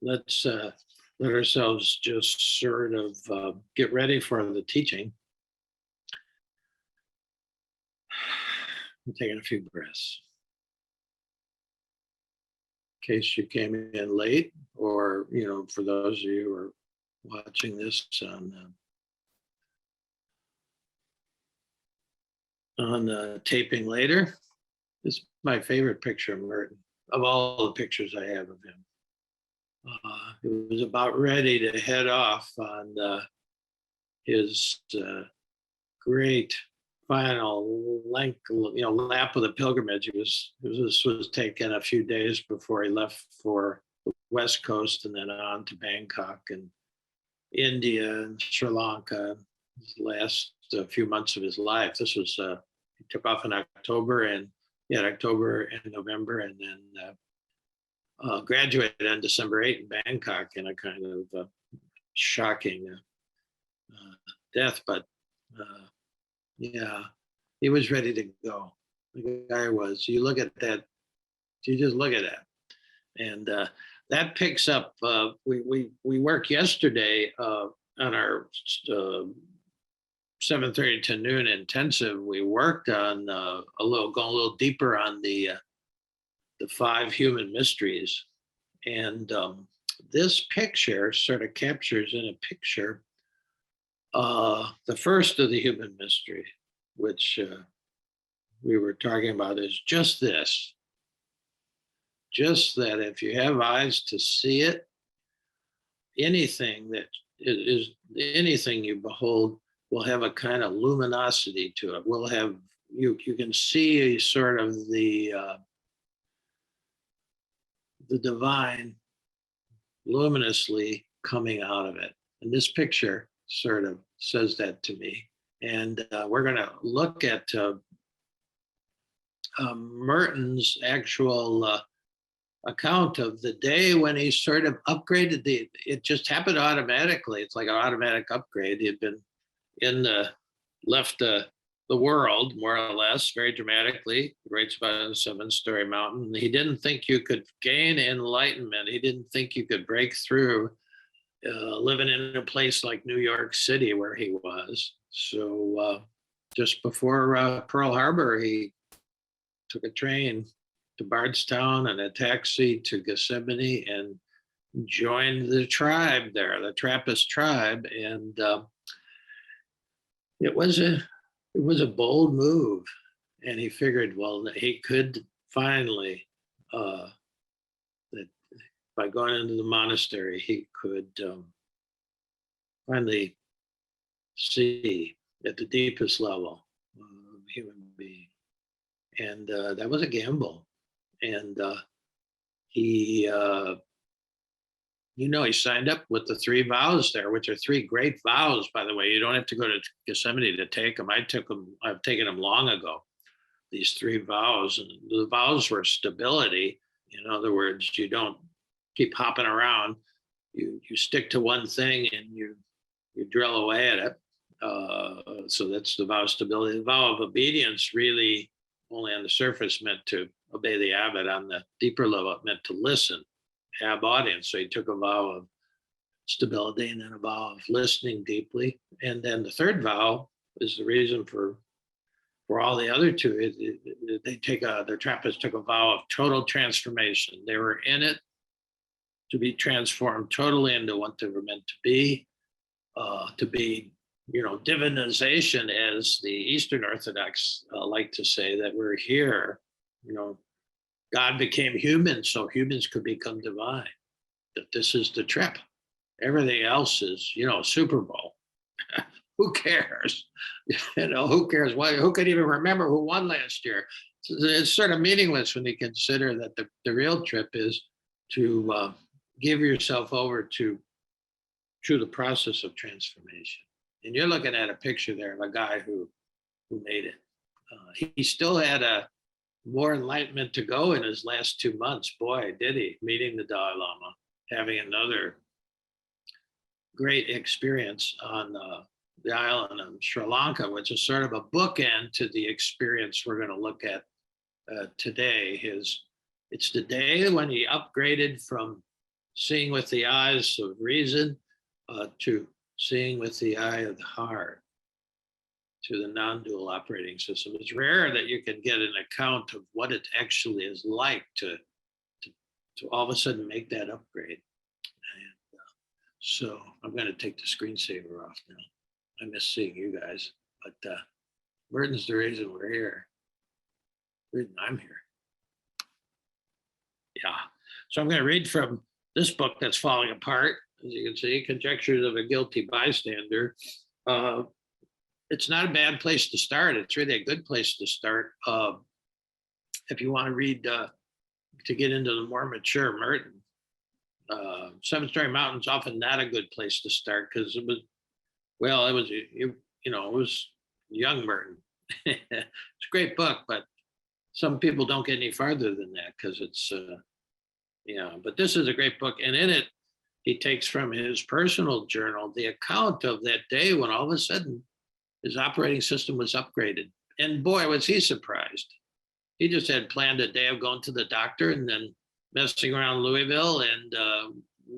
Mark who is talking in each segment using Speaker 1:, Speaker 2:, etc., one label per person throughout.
Speaker 1: Let's let ourselves just sort of get ready for the teaching. I'm taking a few breaths. In case you came in late, or for those of you who are watching this on taping later, this is my favorite picture of Merton of all the pictures I have of him. He was about ready to head off on his great final lap of the pilgrimage. This was taken a few days before he left for the West Coast and then on to Bangkok and India and Sri Lanka. His last few months of his life. This was he took off in October and October and November, and then graduated on December 8 in Bangkok in a kind of shocking death. But yeah, he was ready to go. The guy was. You look at that. You just look at that, and that picks up. We worked yesterday on our 7:30 to noon intensive. We worked on going a little deeper on the 5 human mysteries, and this picture sort of captures in a picture the first of the human mystery, which we were talking about, is just this. Just that if you have eyes to see it, anything you behold will have a kind of luminosity to it. Will have you can see a sort of the divine luminously coming out of it. And this picture sort of says that to me. And we're going to look at Merton's actual account of the day when he sort of upgraded it just happened automatically. It's like an automatic upgrade. He had been left the world, more or less, very dramatically. He writes about a 7-story mountain. He didn't think you could gain enlightenment. He didn't think you could break through living in a place like New York City where he was. So just before Pearl Harbor, he took a train to Bardstown and a taxi to Gethsemane and joined the tribe there, the Trappist tribe. And it was a bold move. And he figured, well, he could finally, that by going into the monastery, he could finally see at the deepest level of human being. And that was a gamble. And he signed up with the 3 vows there, which are 3 great vows, by the way. You don't have to go to Gethsemane to take them. I've taken them long ago, these 3 vows. And the vows were stability. In other words, you don't keep hopping around. You stick to one thing and you drill away at it. So that's the vow of stability. The vow of obedience really only on the surface meant to obey the abbot. On the deeper level, it meant to listen, have audience. So he took a vow of stability and then a vow of listening deeply. And then the 3rd vow is the reason for all the other 2. The Trappists took a vow of total transformation. They were in it to be transformed totally into what they were meant to be divinization, as the Eastern Orthodox like to say, that we're here. God became human so humans could become divine. That this is the trip. Everything else is, Super Bowl. Who cares? Who cares? Who could even remember who won last year? It's sort of meaningless when you consider that the real trip is to give yourself over to the process of transformation. And you're looking at a picture there of a guy who made it. He still had more enlightenment to go in his last 2 months. Boy, did he, meeting the Dalai Lama, having another great experience on the island of Sri Lanka, which is sort of a bookend to the experience we're going to look at today. It's the day when he upgraded from seeing with the eyes of reason to seeing with the eye of the heart, to the non-dual operating system. It's rare that you can get an account of what it actually is like to all of a sudden make that upgrade. And so I'm going to take the screensaver off now. I miss seeing you guys, but Merton's the reason we're here. The reason I'm here. Yeah. So I'm going to read from this book that's falling apart. As you can see, Conjectures of a Guilty Bystander. It's not a bad place to start. It's really a good place to start. If you want to read, to get into the more mature Merton. Seven Storey Mountain's often not a good place to start because it was young Merton. It's a great book, but some people don't get any farther than that because it's, but this is a great book. And in it, he takes from his personal journal the account of that day when all of a sudden his operating system was upgraded. And boy, was he surprised. He just had planned a day of going to the doctor and then messing around Louisville and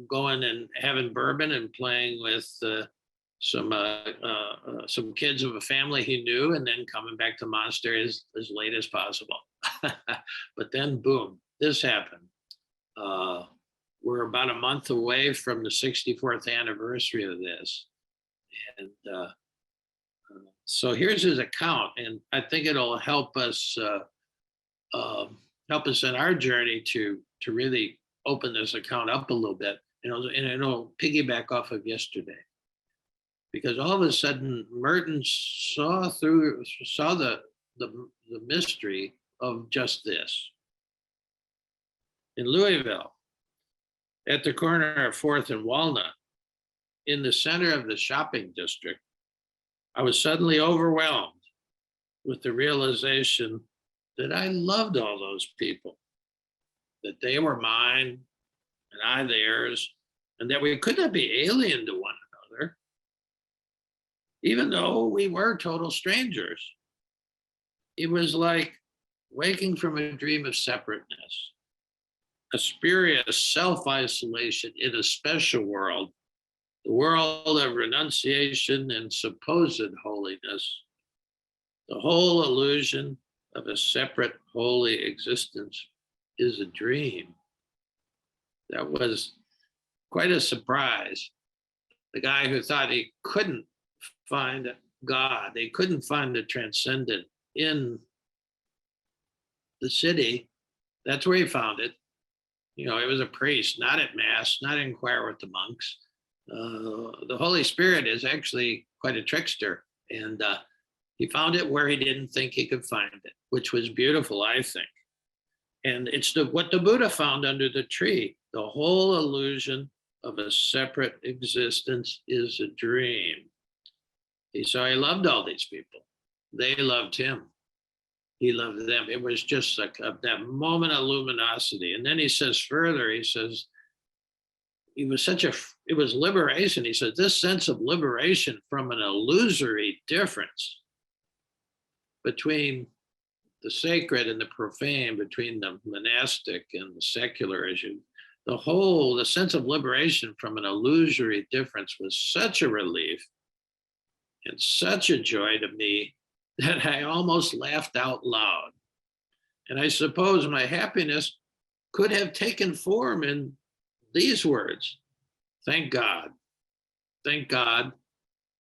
Speaker 1: going and having bourbon and playing with some kids of a family he knew, and then coming back to the monastery as late as possible. But then, boom, this happened. We're about a month away from the 64th anniversary of this. And so here's his account, and I think it'll help us in our journey to really open this account up a little bit, and it'll piggyback off of yesterday. Because all of a sudden, Merton saw the mystery of just this. In Louisville, at the corner of 4th and Walnut, in the center of the shopping district, I was suddenly overwhelmed with the realization that I loved all those people, that they were mine and I theirs, and that we could not be alien to one another, even though we were total strangers. It was like waking from a dream of separateness, a spurious self-isolation in a special world, the world of renunciation and supposed holiness, the whole illusion of a separate holy existence is a dream. That was quite a surprise. The guy who thought he couldn't find God, they couldn't find the transcendent in the city, that's where he found it. He was a priest, not at Mass, not in choir with the monks. The Holy Spirit is actually quite a trickster, and he found it where he didn't think he could find it, which was beautiful, I think. And it's what the Buddha found under the tree. The whole illusion of a separate existence is a dream. He loved all these people. They loved him. He loved them. It was just like that moment of luminosity. And then he says further, he says, it was liberation. He said, this sense of liberation from an illusory difference between the sacred and the profane, between the monastic and the secular, the sense of liberation from an illusory difference was such a relief and such a joy to me that I almost laughed out loud. And I suppose my happiness could have taken form in these words: thank God. Thank God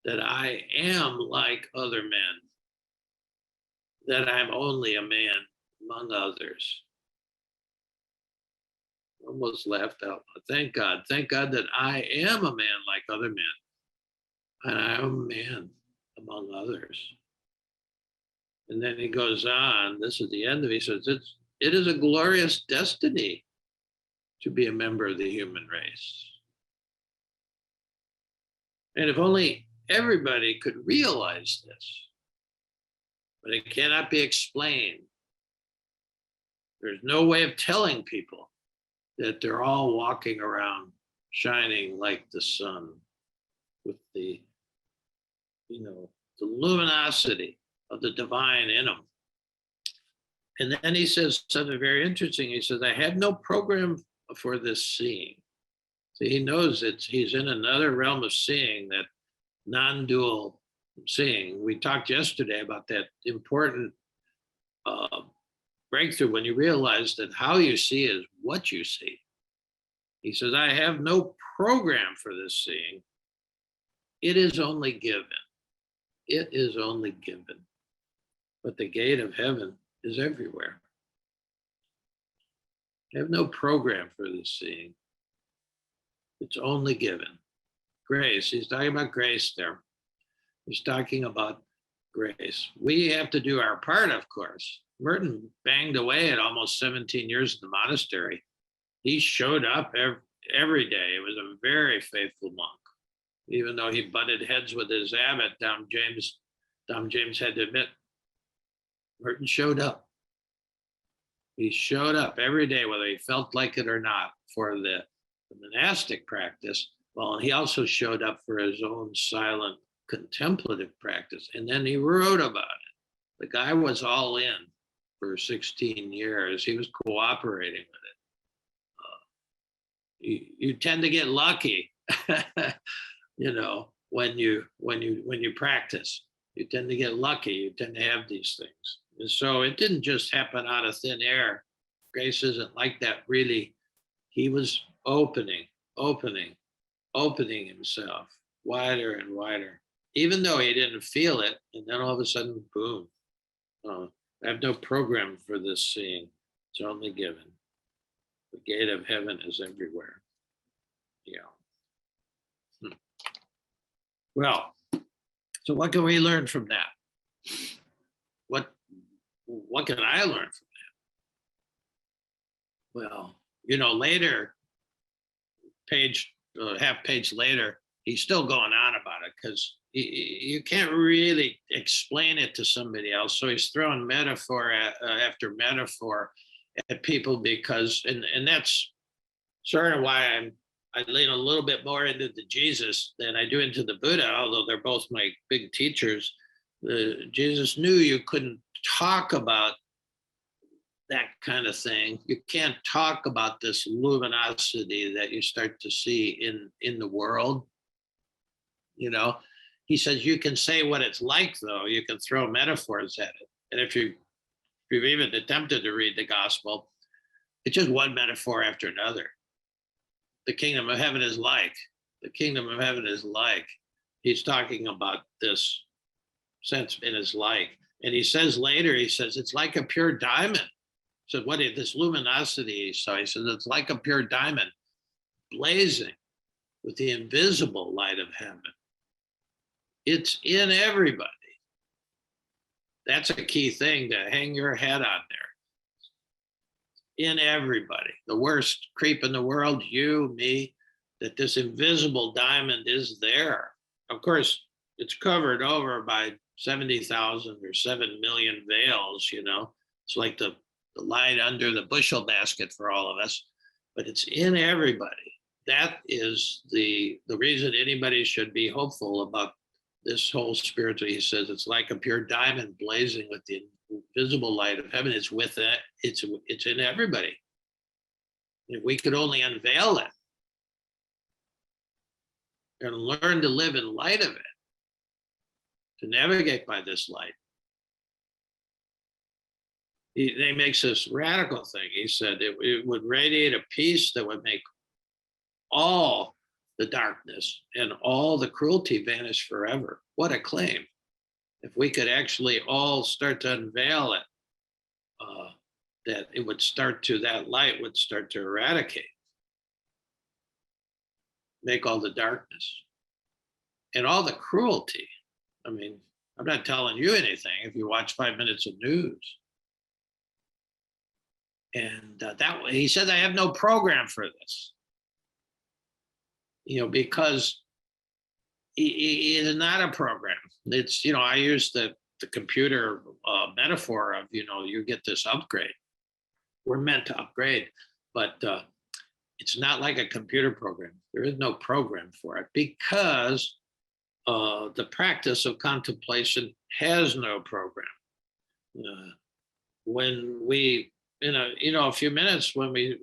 Speaker 1: that I am like other men, that I'm only a man among others. Almost laughed out loud. Thank God that I am a man like other men, and I am a man among others. And then he goes on, this is the end of it, he says, it is a glorious destiny to be a member of the human race. And if only everybody could realize this, but it cannot be explained. There's no way of telling people that they're all walking around shining like the sun with the luminosity of the divine in them. And then he says something very interesting. He says, I had no program for this seeing. So he knows he's in another realm of seeing, that non-dual seeing. We talked yesterday about that important breakthrough when you realize that how you see is what you see. He says, I have no program for this seeing. It is only given. It is only given. But the gate of heaven is everywhere. I have no program for this seeing. It's only given. Grace. He's talking about grace there. He's talking about grace. We have to do our part, of course. Merton banged away at almost 17 years in the monastery. He showed up every day. He was a very faithful monk. Even though he butted heads with his abbot, Dom James had to admit, Merton showed up. He showed up every day, whether he felt like it or not, for the monastic practice. Well, he also showed up for his own silent contemplative practice. And then he wrote about it. The guy was all in for 16 years. He was cooperating with it. You tend to get lucky, when you practice. You tend to get lucky. You tend to have these things. And so it didn't just happen out of thin air. Grace isn't like that, really. He was opening himself wider and wider, even though he didn't feel it. And then all of a sudden, boom. I have no program for this seeing. It's only given. The gate of heaven is everywhere. Yeah. Well, so what can we learn from that? What can I learn from that? Well, later, half page later, he's still going on about it, because you can't really explain it to somebody else. So he's throwing metaphor after metaphor at people, because, and that's sort of why I lean a little bit more into the Jesus than I do into the Buddha, although they're both my big teachers. Jesus knew you couldn't talk about that kind of thing. You can't talk about this luminosity that you start to see in the world. He says you can say what it's like, though. You can throw metaphors at it. And if you've even attempted to read the gospel, it's just one metaphor after another. The kingdom of heaven is like. The kingdom of heaven is like. He's talking about this sense in his like. And he says later, it's like a pure diamond. So what is this luminosity he saw? He says it's like a pure diamond blazing with the invisible light of heaven. It's in everybody. That's a key thing to hang your head on there. In everybody. The worst creep in the world, you, me, that this invisible diamond is there. Of course, it's covered over by 70,000 or 7 million veils, It's like the light under the bushel basket for all of us, but it's in everybody. That is the reason anybody should be hopeful about this whole spiritual. He says it's like a pure diamond blazing with the invisible light of heaven. It's with it. It's in everybody. If we could only unveil it and learn to live in light of it, to navigate by this light. He makes this radical thing. He said it would radiate a peace that would make all the darkness and all the cruelty vanish forever. What a claim. If we could actually all start to unveil it, that it would that light would start to eradicate, make all the darkness and all the cruelty. I mean, I'm not telling you anything if you watch 5 minutes of news. And that way, he said, I have no program for this. Because it is not a program. It's, I use the computer metaphor of, you get this upgrade. We're meant to upgrade, but it's not like a computer program. There is no program for it, because the practice of contemplation has no program. When we a few minutes when we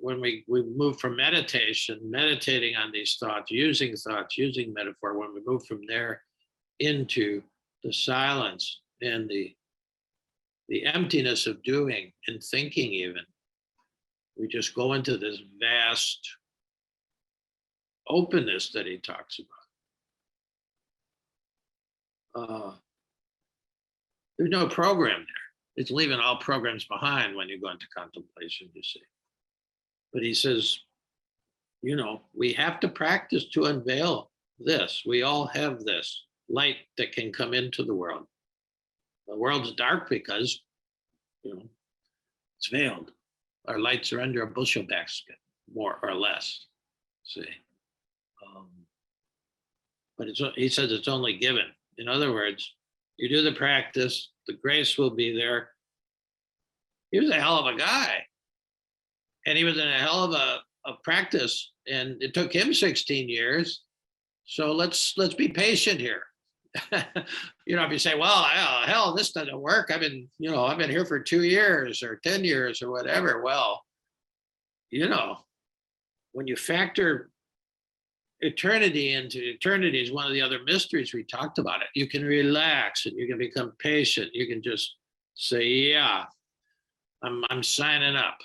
Speaker 1: move from meditating on these thoughts, using metaphor, when we move from there into the silence and the emptiness of doing and thinking, even, we just go into this vast openness that he talks about. There's no program there. It's leaving all programs behind when you go into contemplation, you see. But he says, we have to practice to unveil this. We all have this light that can come into the world. The world's dark because, it's veiled. Our lights are under a bushel basket, more or less. See, but he says it's only given. In other words, you do the practice, the grace will be there. He was a hell of a guy, and he was in a hell of a practice, and it took him 16 years. So let's be patient here. If you say, well, hell, this doesn't work. I've been here for 2 years or 10 years or whatever. Well, when you factor eternity into eternity is one of the other mysteries we talked about it. You can relax and you can become patient. You can just say, yeah, I'm signing up.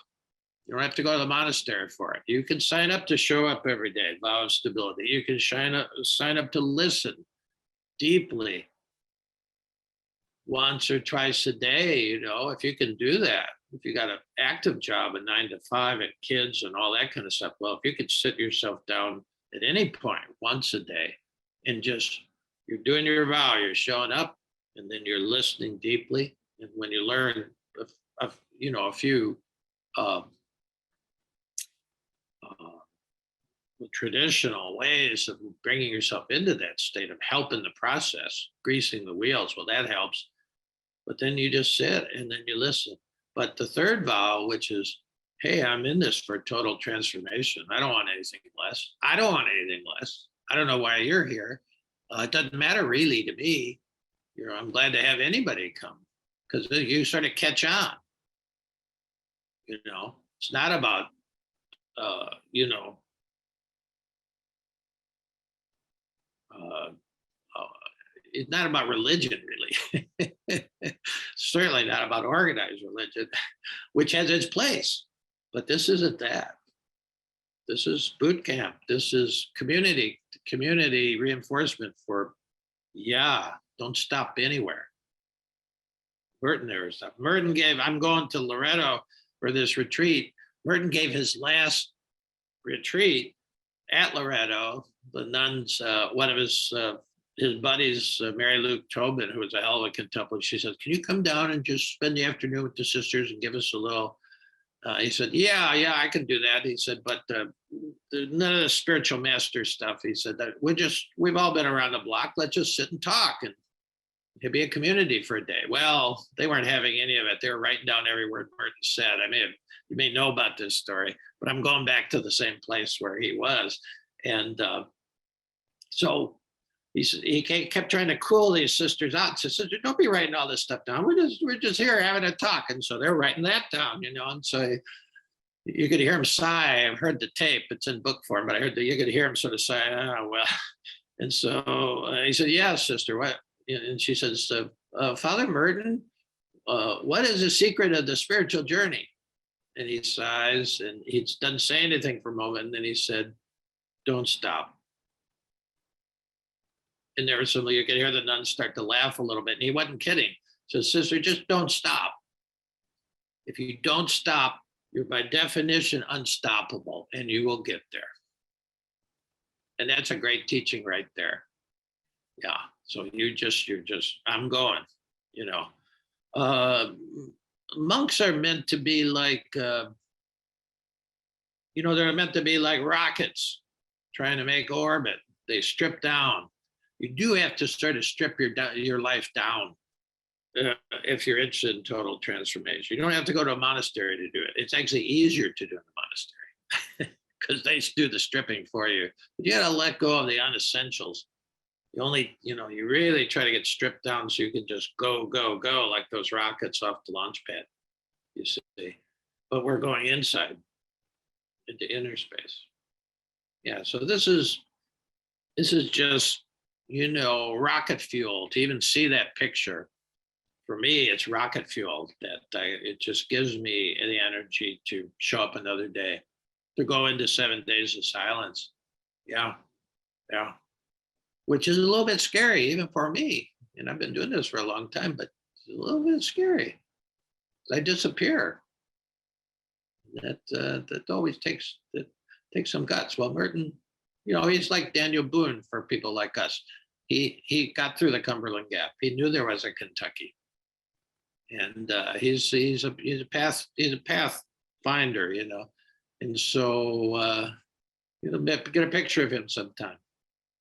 Speaker 1: You don't have to go to the monastery for it. You can sign up to show up every day, vow of stability. You can sign up to listen deeply once or twice a day. If you can do that, if you got an active job, a 9 to 5, and kids and all that kind of stuff, well, if you could sit yourself down at any point once a day and just, you're doing your vow, you're showing up, and then you're listening deeply. And when you learn a few traditional ways of bringing yourself into that state of help in the process, greasing the wheels, well, that helps. But then you just sit and then you listen. But the third vow, which is, hey, I'm in this for total transformation. I don't want anything less. I don't want anything less. I don't know why you're here. It doesn't matter really to me. I'm glad to have anybody come, because you sort of catch on. It's not about, it's not about religion, really. Certainly not about organized religion, which has its place. But this isn't that. This is boot camp. This is community reinforcement for, don't stop anywhere. Merton there was stuff. Merton gave, I'm going to Loretto for this retreat. Merton gave his last retreat at Loretto. The nuns, one of his buddies, Mary Luke Tobin, who was a hell of a contemplative, she said, can you come down and just spend the afternoon with the sisters and give us a little? He said, yeah, I can do that. He said, but none of the spiritual master stuff. He said that we've all been around the block. Let's just sit and talk, and it'd be a community for a day. Well, they weren't having any of it. They were writing down every word Merton said. You may know about this story, but I'm going back to the same place where he was. And so he kept trying to cool these sisters out. He said, don't be writing all this stuff down. We're just here having a talk. And so they're writing that down, and so you could hear him sigh. I've heard the tape, it's in book form, but I heard that you could hear him sort of sigh, oh, well. And so he said, yeah, sister, what? And she says, Father Merton, what is the secret of the spiritual journey? And he sighs, and he doesn't say anything for a moment. And then he said, don't stop. And there was some, you could hear the nuns start to laugh a little bit. And he wasn't kidding. So, sister, just don't stop. If you don't stop, you're by definition unstoppable, and you will get there. And that's a great teaching right there. Yeah. So you're just, I'm going, monks are meant to be like, they're meant to be like rockets trying to make orbit. They strip down. You do have to sort of strip your life down if you're interested in total transformation. You don't have to go to a monastery to do it. It's actually easier to do in the monastery because they do the stripping for you. But you got to let go of the unessentials. You really try to get stripped down so you can just go like those rockets off the launch pad, you see. but we're going inside into inner space. Yeah, so this is just, rocket fuel to even see that picture. For me, it's rocket fuel it just gives me the energy to show up another day, to go into 7 days of silence. Yeah, yeah. Which is a little bit scary, even for me. And I've been doing this for a long time, but it's a little bit scary. I disappear. That always takes some guts. Well, Merton, he's like Daniel Boone for people like us. He got through the Cumberland Gap. He knew there was a Kentucky, and he's a path finder, And so get a picture of him sometime.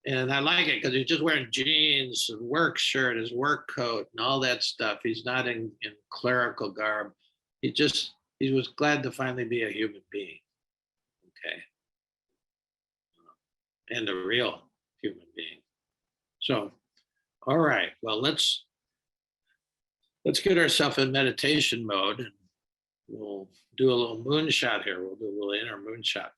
Speaker 1: And I like it because he's just wearing jeans and work shirt, his work coat, and all that stuff. He's not in clerical garb. He was glad to finally be a human being. Okay. And a real human being. So, all right. Well, let's get ourselves in meditation mode, and we'll do a little moonshot here. We'll do a little inner moonshot.